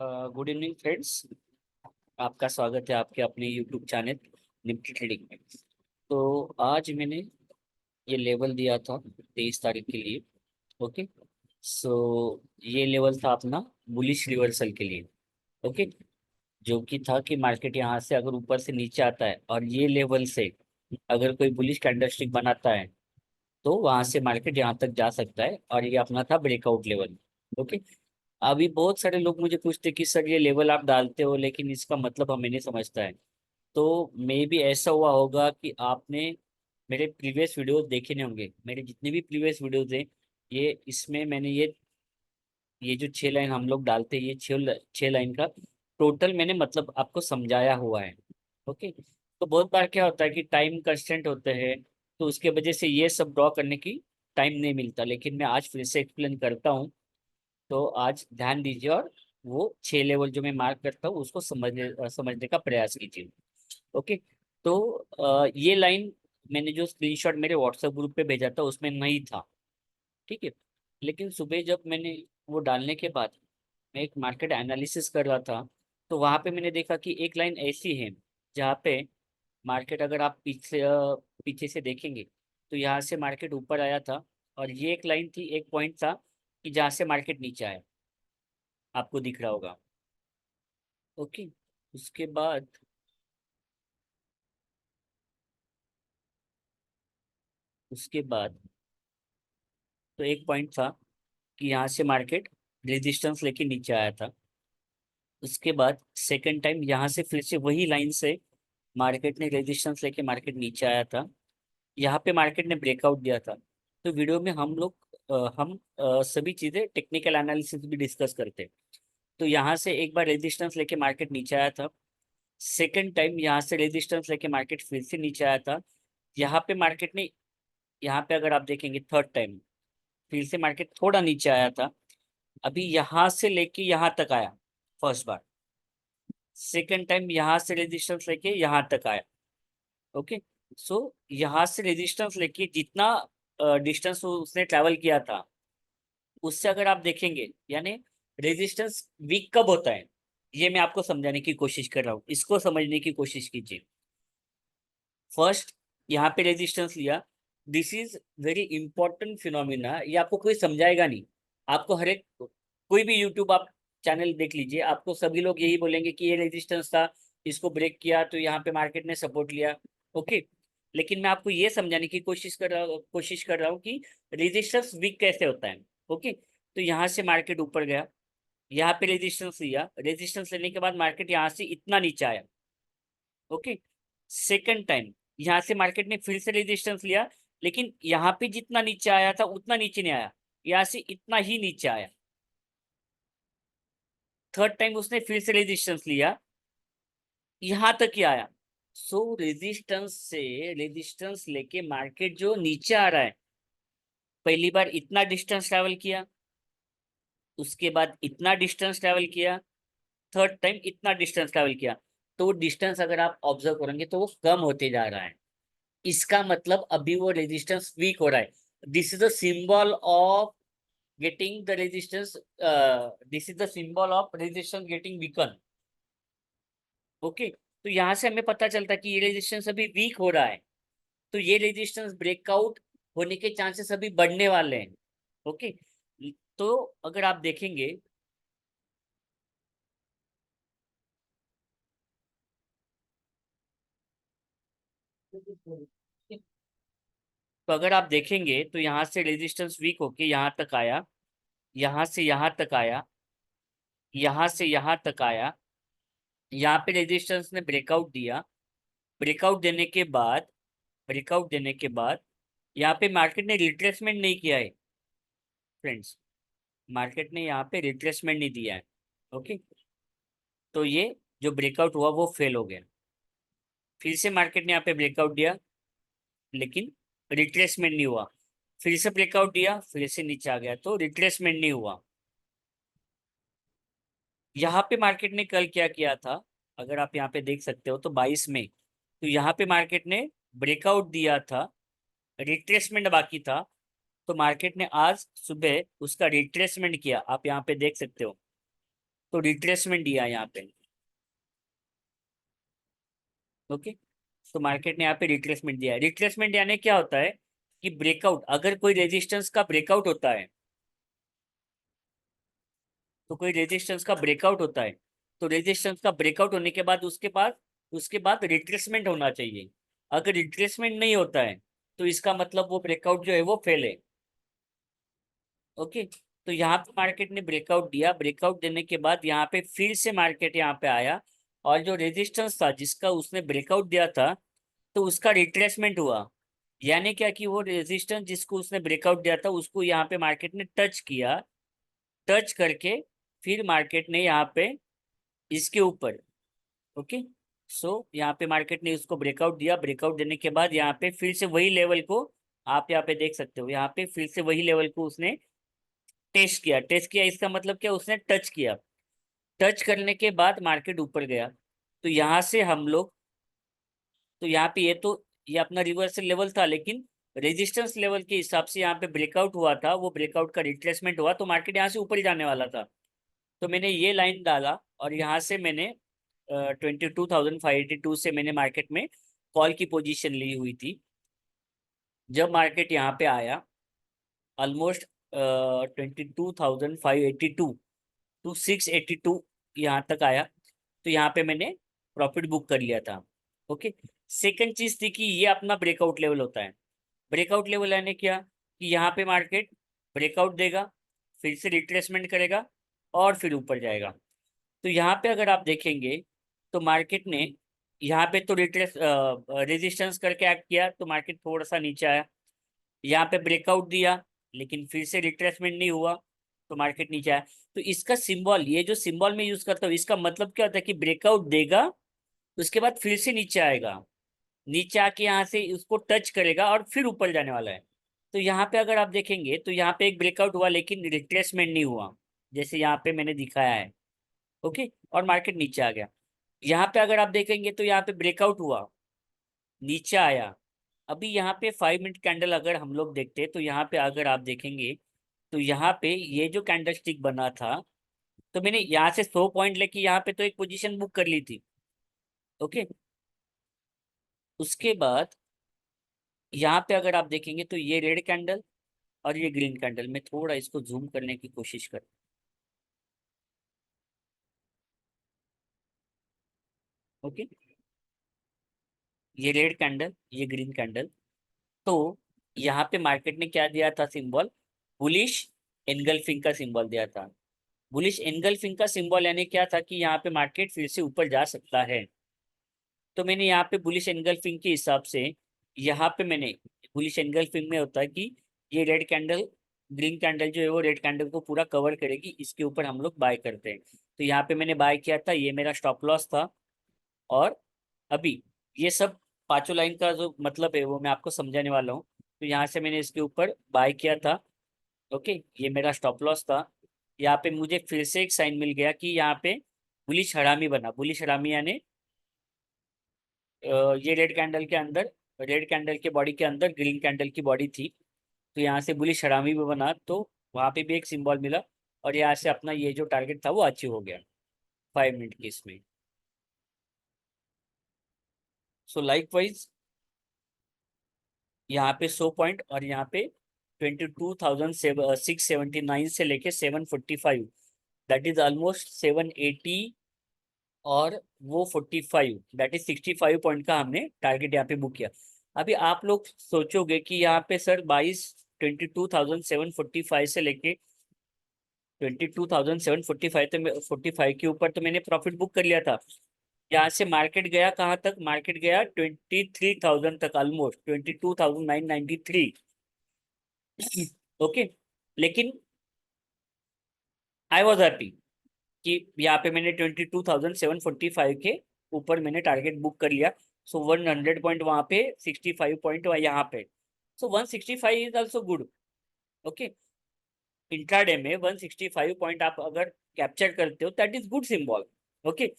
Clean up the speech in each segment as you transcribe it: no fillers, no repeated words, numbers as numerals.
Good evening friends. आपका स्वागत है आपके अपने यूट्यूब चैनल निफ्टी ट्रेडिंग में। तो आज मैंने ये लेवल दिया था 23 तारीख के लिए। ओके। सो ये लेवल था अपना बुलिश रिवर्सल के लिए। ओके। जो कि था कि मार्केट यहाँ से अगर ऊपर से नीचे आता है और ये लेवल से अगर कोई बुलिश कैंडलस्टिक बनाता है तो वहां से मार्केट यहाँ तक जा सकता है, और ये अपना था ब्रेकआउट लेवल। ओके। अभी बहुत सारे लोग मुझे पूछते कि सर ये लेवल आप डालते हो लेकिन इसका मतलब हमें नहीं समझता है। तो मे भी ऐसा हुआ होगा कि आपने मेरे प्रीवियस वीडियोस देखे नहीं होंगे। मेरे जितने भी प्रीवियस वीडियोस हैं, ये इसमें मैंने ये जो 6 लाइन हम लोग डालते हैं, ये 6 लाइन का टोटल मैंने मतलब आपको समझाया हुआ है। ओके। तो बहुत बार क्या होता है कि टाइम कंस्टेंट होते हैं, तो उसके वजह से ये सब ड्रॉ करने की टाइम नहीं मिलता, लेकिन मैं आज फिर से एक्सप्लेन करता हूँ। तो आज ध्यान दीजिए और वो 6 लेवल जो मैं मार्क करता हूँ उसको समझने का प्रयास कीजिए। ओके। तो ये लाइन मैंने जो स्क्रीनशॉट मेरे व्हाट्सएप ग्रुप पे भेजा था उसमें नहीं था। ठीक है। लेकिन सुबह जब मैंने वो डालने के बाद मैं एक मार्केट एनालिसिस कर रहा था, तो वहां पे मैंने देखा कि एक लाइन ऐसी है जहाँ पे मार्केट, अगर आप पीछे से देखेंगे तो यहाँ से मार्केट ऊपर आया था, और ये एक लाइन थी, एक पॉइंट था कि जहाँ से मार्केट नीचे आया। आपको दिख रहा होगा। ओके। उसके बाद उसके बाद तो एक पॉइंट था कि यहाँ से मार्केट रेजिस्टेंस लेके नीचे आया था। उसके बाद सेकंड टाइम यहाँ से फिर से वही लाइन से मार्केट ने रेजिस्टेंस लेके मार्केट नीचे आया था। यहाँ पे मार्केट ने ब्रेकआउट दिया था। तो वीडियो में हम लोग सभी चीज़ें टेक्निकल एनालिसिस भी डिस्कस करते हैं। तो यहाँ से एक बार रेजिस्टेंस लेके मार्केट नीचे आया था। सेकंड टाइम यहाँ से रेजिस्टेंस लेके मार्केट फिर से नीचे आया था। यहाँ पे मार्केट ने, यहाँ पे अगर आप देखेंगे थर्ड टाइम फिर से मार्केट थोड़ा नीचे आया था। अभी यहाँ से लेके यहाँ तक आया फर्स्ट बार। सेकंड टाइम यहाँ से रेजिस्टेंस लेके यहाँ तक आया। ओके। सो यहाँ से रेजिस्टेंस लेके जितना डिस्टेंस उसने ट्रैवल किया था, उससे अगर आप देखेंगे, यानी रेजिस्टेंस वीक कब होता है, ये मैं आपको समझाने की कोशिश कर रहा हूँ, इसको समझने की कोशिश कीजिए। फर्स्ट यहाँ पे रेजिस्टेंस लिया। This is very important phenomena, ये आपको कोई समझाएगा नहीं। आपको हर एक, कोई भी यूट्यूब आप चैनल देख लीजिए, आपको सभी लोग यही बोलेंगे कि ये रेजिस्टेंस था, इसको ब्रेक किया तो यहाँ पे मार्केट ने सपोर्ट लिया। ओके। लेकिन मैं आपको ये समझाने की कोशिश कर रहा हूँ कि रेजिस्टेंस वीक कैसे होता है। ओके। तो यहाँ से मार्केट ऊपर गया, यहाँ पे रेजिस्टेंस लिया, रेजिस्टेंस लेने के बाद मार्केट यहाँ से इतना नीचे आया। ओके। सेकंड टाइम यहाँ से मार्केट ने फिर से रेजिस्टेंस लिया, लेकिन यहाँ पे जितना नीचे आया था उतना नीचे नहीं आया, यहाँ से इतना ही नीचे आया। थर्ड टाइम उसने फिर से रेजिस्टेंस लिया, यहाँ तक ही आया। सो रेजिस्टेंस लेके मार्केट जो नीचे आ रहा है, पहली बार इतना डिस्टेंस ट्रैवल किया, उसके बाद इतना डिस्टेंस ट्रैवल किया, थर्ड टाइम इतना डिस्टेंस ट्रैवल किया। तो डिस्टेंस अगर आप ऑब्जर्व करेंगे तो वो कम होते जा रहा है। इसका मतलब अभी वो रेजिस्टेंस वीक हो रहा है। This is the symbol of getting the resistance, this is the symbol of resistance getting weaken. Okay. तो यहाँ से हमें पता चलता है कि ये रेजिस्टेंस अभी वीक हो रहा है, तो ये रेजिस्टेंस ब्रेकआउट होने के चांसेस अभी बढ़ने वाले हैं। ओके। तो अगर आप देखेंगे, तो अगर आप देखेंगे तो यहाँ से रेजिस्टेंस वीक होके यहाँ तक आया, यहाँ से यहाँ तक आया, यहाँ से यहाँ तक आया, यहाँ पे रेजिस्टेंस ने ब्रेकआउट दिया। ब्रेकआउट देने के बाद यहाँ पे मार्केट ने रिट्रेसमेंट नहीं किया है फ्रेंड्स। मार्केट ने यहाँ पे रिट्रेसमेंट नहीं दिया है। ओके। तो ये जो ब्रेकआउट हुआ वो फेल हो गया। फिर से मार्केट ने यहाँ पे ब्रेकआउट दिया, लेकिन रिट्रेसमेंट नहीं हुआ। फिर से ब्रेकआउट दिया, फिर से नीचे आ गया, तो रिट्रेसमेंट नहीं हुआ। यहाँ पे मार्केट ने कल क्या किया था, अगर आप यहाँ पे देख सकते हो तो 22 में, तो यहाँ पे मार्केट ने ब्रेकआउट दिया था, रिट्रेसमेंट बाकी था। तो मार्केट ने आज सुबह उसका रिट्रेसमेंट किया, आप यहाँ पे देख सकते हो। तो रिट्रेसमेंट दिया यहाँ पे। ओके, तो मार्केट ने यहाँ पे रिट्रेसमेंट दिया है। रिट्रेसमेंट यानी क्या होता है कि ब्रेकआउट, अगर कोई रेजिस्टेंस का ब्रेकआउट होता है, तो कोई रेजिस्टेंस का ब्रेकआउट होता है, तो रेजिस्टेंस का ब्रेकआउट होने के बाद उसके बाद रिट्रेसमेंट होना चाहिए। अगर रिट्रेसमेंट नहीं होता है तो इसका मतलब वो ब्रेकआउट जो है वो फेल है। ओके, तो यहाँ पे मार्केट ने ब्रेकआउट दिया, ब्रेकआउट देने के बाद यहाँ पे फिर से मार्केट यहाँ पे आया, और जो रेजिस्टेंस था जिसका उसने ब्रेकआउट दिया था, तो उसका रिट्रेसमेंट हुआ। यानी क्या कि वो रेजिस्टेंस जिसको उसने ब्रेकआउट दिया था उसको यहाँ पे मार्केट ने टच किया, टच करके फिर मार्केट ने यहाँ पे इसके ऊपर, ओके, सो यहाँ पे मार्केट ने उसको ब्रेकआउट दिया, ब्रेकआउट देने के बाद यहाँ पे फिर से वही लेवल को आप यहाँ पे देख सकते हो, यहाँ पे फिर से वही लेवल को उसने टेस्ट किया। टेस्ट किया इसका मतलब क्या, उसने टच किया। टच करने के बाद मार्केट ऊपर गया। तो यहाँ से हम लोग, तो यहाँ पे ये अपना रिवर्सल लेवल था, लेकिन रेजिस्टेंस लेवल के हिसाब से यहाँ पे ब्रेकआउट हुआ था, वो ब्रेकआउट का रिट्रेसमेंट हुआ, तो मार्केट यहाँ से ऊपर ही जाने वाला था। तो मैंने ये लाइन डाला और यहाँ से मैंने 22,582 से मैंने मार्केट में कॉल की पोजीशन ली हुई थी। जब मार्केट यहाँ पे आया ऑलमोस्ट 22,582 टू 682 यहाँ तक आया, तो यहाँ पे मैंने प्रॉफिट बुक कर लिया था। ओके, सेकंड चीज थी कि ये अपना ब्रेकआउट लेवल होता है। ब्रेकआउट लेवल यानी क्या कि यहाँ पे मार्केट ब्रेकआउट देगा, फिर से रिट्रेसमेंट करेगा और फिर ऊपर जाएगा। तो यहाँ पे अगर आप देखेंगे तो मार्केट ने यहाँ पे तो रेजिस्टेंस करके एक्ट किया, तो मार्केट थोड़ा सा नीचे आया। यहाँ पे ब्रेकआउट दिया लेकिन फिर से रिट्रेसमेंट नहीं हुआ, तो मार्केट नीचे आया। तो इसका सिंबल, ये जो सिंबल मैं यूज करता हूँ, इसका मतलब क्या होता है कि ब्रेकआउट देगा, उसके बाद फिर से नीचे आएगा, नीचे आके यहाँ से उसको टच करेगा और फिर ऊपर जाने वाला है। तो यहाँ पे अगर आप देखेंगे तो यहाँ पे एक ब्रेकआउट हुआ लेकिन रिट्रेसमेंट नहीं हुआ, जैसे यहाँ पे मैंने दिखाया है। ओके, और मार्केट नीचे आ गया। यहाँ पे अगर आप देखेंगे तो यहाँ पे ब्रेकआउट हुआ, नीचे आया। अभी यहाँ पे 5 मिनट कैंडल अगर हम लोग देखते हैं तो यहाँ पे अगर आप देखेंगे तो यहाँ पे ये जो कैंडल स्टिक बना था, तो मैंने यहाँ से 100 पॉइंट लेके यहाँ पे तो एक पोजीशन बुक कर ली थी। ओके, उसके बाद यहाँ पे अगर आप देखेंगे तो ये रेड कैंडल और ये ग्रीन कैंडल, मैं थोड़ा इसको जूम करने की कोशिश कर। ओके, ये रेड कैंडल, ये ग्रीन कैंडल। तो यहाँ पे मार्केट ने क्या दिया था सिंबल, बुलिश एनगल्फिंग का सिंबल दिया था। बुलिश एनगल्फिंग का सिंबल यानी क्या था कि यहाँ पे मार्केट फिर से ऊपर जा सकता है। तो मैंने यहाँ पे बुलिश एनगल्फिंग के हिसाब से, यहाँ पे मैंने, बुलिश एनगल्फिंग में होता है कि ये रेड कैंडल, ग्रीन कैंडल जो है वो रेड कैंडल को पूरा कवर करेगी, इसके ऊपर हम लोग बाय करते हैं। तो यहाँ पे मैंने बाय किया था, ये मेरा स्टॉप लॉस था। और अभी ये सब पांचों लाइन का जो मतलब है वो मैं आपको समझाने वाला हूँ। तो यहाँ से मैंने इसके ऊपर बाय किया था। ओके, ये मेरा स्टॉप लॉस था। यहाँ पे मुझे फिर से एक साइन मिल गया कि यहाँ पे बुलिश हरामी बना। बुलिश हरामी यानी ये रेड कैंडल के अंदर, रेड कैंडल के बॉडी के अंदर ग्रीन कैंडल की बॉडी थी, तो यहाँ से बुलिश हरामी भी बना, तो वहां पे भी एक सिंबल मिला। और यहाँ से अपना ये जो टारगेट था वो अचीव हो गया 5 मिनट की इसमें। सो लाइक वाइज यहाँ पे 100 पॉइंट और यहाँ पे 22,679 से लेके 745, दैट इज ऑलमोस्ट 780, और वो 45, दैट इज 65 पॉइंट का हमने टारगेट यहाँ पे बुक किया। अभी आप लोग सोचोगे कि यहाँ पे सर 22,745 से लेके 22,745, तो 45 के ऊपर तो मैंने प्रॉफिट बुक कर लिया था। यहाँ से मार्केट गया कहाँ तक, मार्केट गया 23,000 तक, ऑलमोस्ट 22,993। ओके, लेकिन आई वॉज हैप्पी कि यहाँ पे मैंने 22,745 के ऊपर मैंने टारगेट बुक कर लिया। सो 100 पॉइंट वहाँ पे, 65 पॉइंट यहाँ पे, सो 165 is also good. Okay, intraday में 165 पॉइंट आप अगर कैप्चर करते हो that is good symbol. Okay,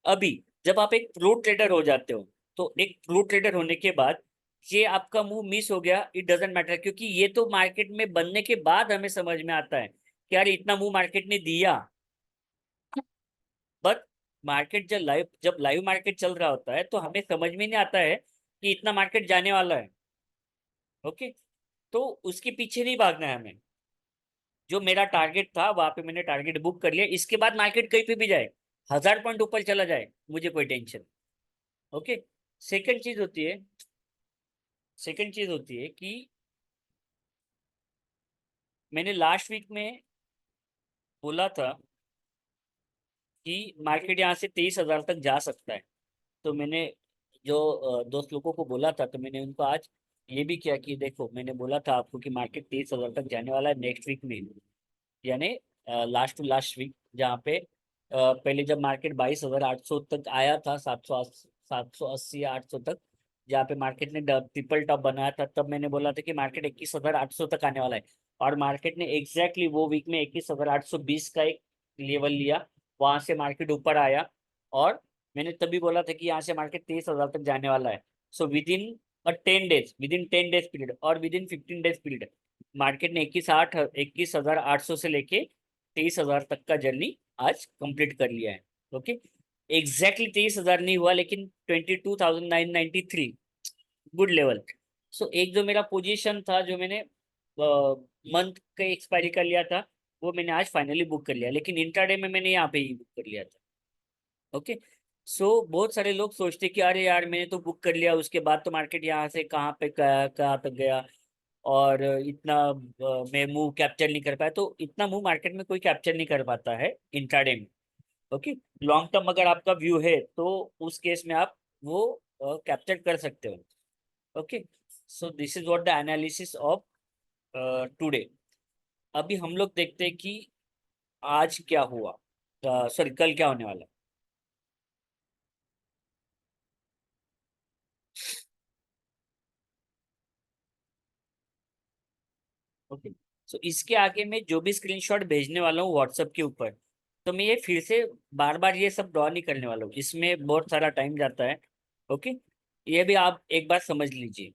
अभी जब आप एक प्रो ट्रेडर हो जाते हो, तो एक प्रो ट्रेडर होने के बाद ये आपका मूव मिस हो गया, इट डजेंट मैटर, क्योंकि ये तो मार्केट में बनने के बाद हमें समझ में आता है कि यार इतना मूव मार्केट ने दिया। बट मार्केट जब लाइव मार्केट चल रहा होता है तो हमें समझ में नहीं आता है कि इतना मार्केट जाने वाला है। ओके, तो उसके पीछे नहीं भागना है हमें। जो मेरा टारगेट था वहां पे मैंने टारगेट बुक कर लिया, इसके बाद मार्केट कहीं पे भी जाए, 1000 पॉइंट ऊपर चला जाए, मुझे कोई टेंशन। ओके। सेकंड चीज होती है सेकंड चीज होती है कि मैंने लास्ट वीक में बोला था कि मार्केट यहाँ से 23,000 तक जा सकता है। तो मैंने जो दोस्त लोगों को बोला था, तो मैंने उनको आज ये भी किया कि देखो, मैंने बोला था आपको कि मार्केट 23,000 तक जाने वाला है नेक्स्ट वीक में, यानी लास्ट टू लास्ट वीक, जहाँ पे पहले जब मार्केट 22,800 तक आया था, 780 या 800 तक, जहाँ पे मार्केट ने ट्रिपल टॉप बनाया था, तब मैंने बोला था कि मार्केट 21,800 तक आने वाला है। और मार्केट ने एग्जैक्टली वो वीक में 21,820 का एक लेवल लिया, वहां से मार्केट ऊपर आया। और मैंने तभी बोला था कि यहाँ से मार्केट 23,000 तक जाने वाला है। So within 10 days period और within 15 days period, market ने 21,800 से लेके 23,000 तक का जर्नी आज कंप्लीट कर लिया है। ओके। एग्जैक्टली 23,000 नहीं हुआ, लेकिन 22,993, गुड लेवल। सो एक जो मेरा पोजीशन था, जो मैंने मंथ के एक्सपायरी कर लिया था, वो मैंने आज फाइनली बुक कर लिया, लेकिन इंट्राडे में मैंने यहाँ पे ही बुक कर लिया था। ओके। सो बहुत सारे लोग सोचते कि अरे यार, मैंने तो बुक कर लिया, उसके बाद तो मार्केट यहाँ से कहाँ तक गया, और इतना मैं मूव कैप्चर नहीं कर पाया। तो इतना मूव मार्केट में कोई कैप्चर नहीं कर पाता है इंट्राडे में। ओके। लॉन्ग टर्म अगर आपका व्यू है तो उस केस में आप वो कैप्चर कर सकते हो। Okay. So this is what the analysis of today. अभी हम लोग देखते हैं कि आज क्या हुआ, सॉरी, कल क्या होने वाला है। ओके। सो इसके आगे मैं जो भी स्क्रीनशॉट भेजने वाला हूँ व्हाट्सएप के ऊपर, तो मैं ये फिर से बार बार ये सब ड्रॉ नहीं करने वाला हूँ, इसमें बहुत सारा टाइम जाता है। ओके। ये भी आप एक बार समझ लीजिए।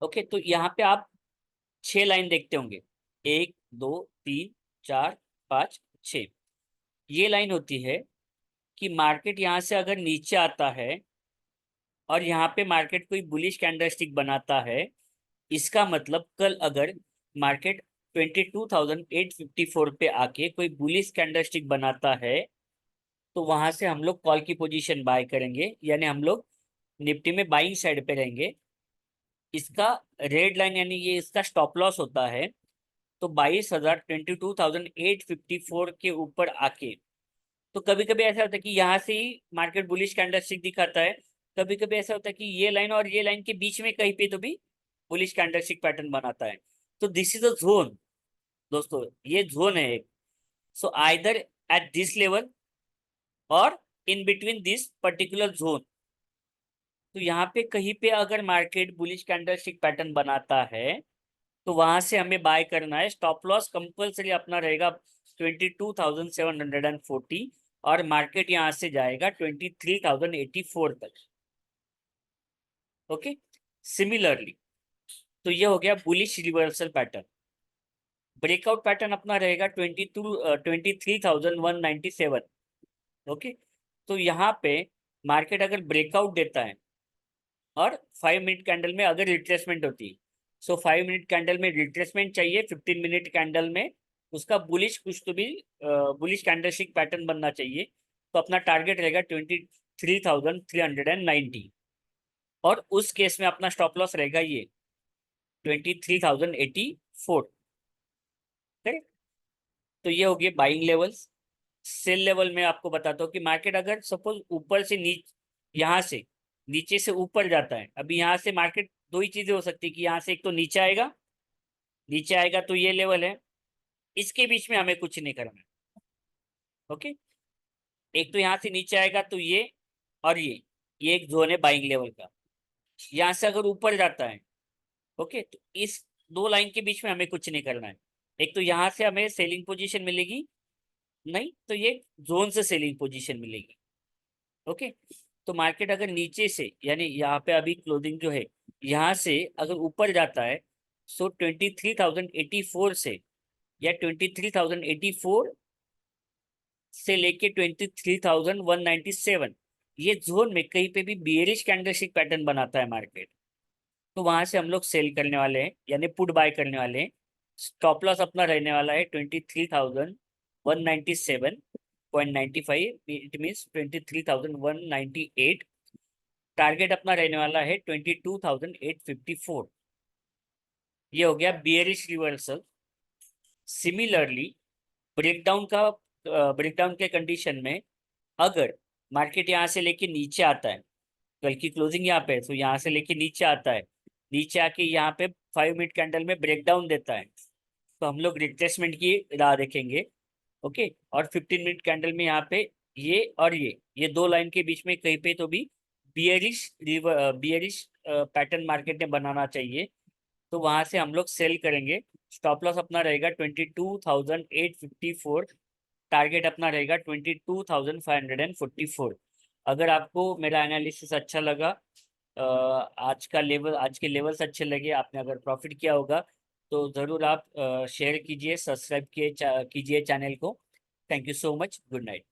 ओके, तो यहाँ पे आप 6 लाइन देखते होंगे, 1, 2, 3, 4, 5, 6। ये लाइन होती है कि मार्केट यहाँ से अगर नीचे आता है और यहाँ पे मार्केट कोई बुलिश कैंडलस्टिक बनाता है, इसका मतलब कल अगर मार्केट 22,854 पे आके कोई बुलिश कैंडलस्टिक बनाता है, तो वहां से हम लोग कॉल की पोजीशन बाय करेंगे, यानी हम लोग निफ्टी में बाइंग साइड पे रहेंगे। इसका रेड लाइन यानी ये इसका स्टॉप लॉस होता है। तो 22,854 के ऊपर आके, तो कभी कभी ऐसा होता है कि यहाँ से ही मार्केट बुलिश कैंडलस्टिक दिखाता है, कभी कभी ऐसा होता है कि ये लाइन और ये लाइन के बीच में कहीं पे तो भी बुलिश कैंडलस्टिक पैटर्न बनाता है। तो दिस इज अ जोन दोस्तों, ये जोन है एक। So either at this level और in between this particular zone. तो यहाँ पे कहीं पे अगर मार्केट बुलिश कैंडलस्टिक पैटर्न बनाता है, तो वहां से हमें बाय करना है। स्टॉप लॉस कंपल्सरी अपना रहेगा 22,740, और मार्केट यहाँ से जाएगा 23,084 तक। ओके। सिमिलरली, तो ये हो गया bullish reversal pattern. Breakout pattern अपना रहेगा 23,197। ओके। तो यहाँ पे मार्केट अगर ब्रेकआउट देता है और 5 मिनट कैंडल में अगर रिट्रेसमेंट होती है, सो 5 मिनट कैंडल में रिट्रेसमेंट चाहिए, 15 मिनट कैंडल में उसका बुलिश कुछ तो भी बुलिश कैंडलस्टिक पैटर्न बनना चाहिए। तो अपना टारगेट रहेगा 23,390, और उस केस में अपना स्टॉप लॉस रहेगा ये 23,084। करेक्ट। तो ये हो गए बाइंग लेवल्स। सेल लेवल में आपको बताता हूँ कि मार्केट अगर सपोज ऊपर से यहाँ से नीचे से ऊपर जाता है, अभी यहाँ से मार्केट दो ही चीजें हो सकती है कि यहाँ से एक तो नीचे आएगा तो ये लेवल है, इसके बीच में हमें कुछ नहीं करना है। ओके। एक तो यहाँ से नीचे आएगा तो ये, और ये एक जोन है बाइंग लेवल का। यहाँ से अगर ऊपर जाता है, ओके, तो इस दो लाइन के बीच में हमें कुछ नहीं करना है। एक तो यहाँ से हमें सेलिंग पोजीशन मिलेगी, नहीं तो ये जोन से सेलिंग पोजीशन मिलेगी। ओके। तो मार्केट अगर नीचे से, यानी यहाँ पे अभी क्लोजिंग जो है, यहाँ से अगर ऊपर जाता है, सो 23,084 से या 23,084 से लेके 23,197, ये जोन में कहीं पे भी बियरिश कैंडलस्टिक पैटर्न बनाता है मार्केट, तो वहां से हम लोग सेल करने वाले हैं, यानी पुट बाय करने वाले हैं। स्टॉप लॉस अपना रहने वाला है 23,197.95, इट मीन्स 23,198। टारगेट अपना रहने वाला है 22,854। ये हो गया बियरिश रिवर्सल। सिमिलरली ब्रेकडाउन का ब्रेकडाउन के कंडीशन में अगर मार्केट यहाँ से लेके नीचे आता है, कल की क्लोजिंग यहाँ पे है, तो यहाँ से लेके नीचे आता है, नीचे आके यहाँ पे 5 मिनट कैंडल में ब्रेकडाउन देता है, तो हम लोग रिट्रेसमेंट की राह देखेंगे। ओके, और 15 मिनट कैंडल में यहाँ पे ये और ये दो लाइन के बीच में कहीं पे तो भी बियरिश पैटर्न मार्केट ने बनाना चाहिए, तो वहां से हम लोग सेल करेंगे। स्टॉप लॉस अपना रहेगा 22,854। टारगेट अपना रहेगा 22,544। अगर आपको मेरा एनालिसिस अच्छा लगा, आज के लेवल्स अच्छे लगे, आपने अगर प्रॉफिट किया होगा, तो ज़रूर आप शेयर कीजिए, सब्सक्राइब कीजिए चैनल को। Thank you so much, good night.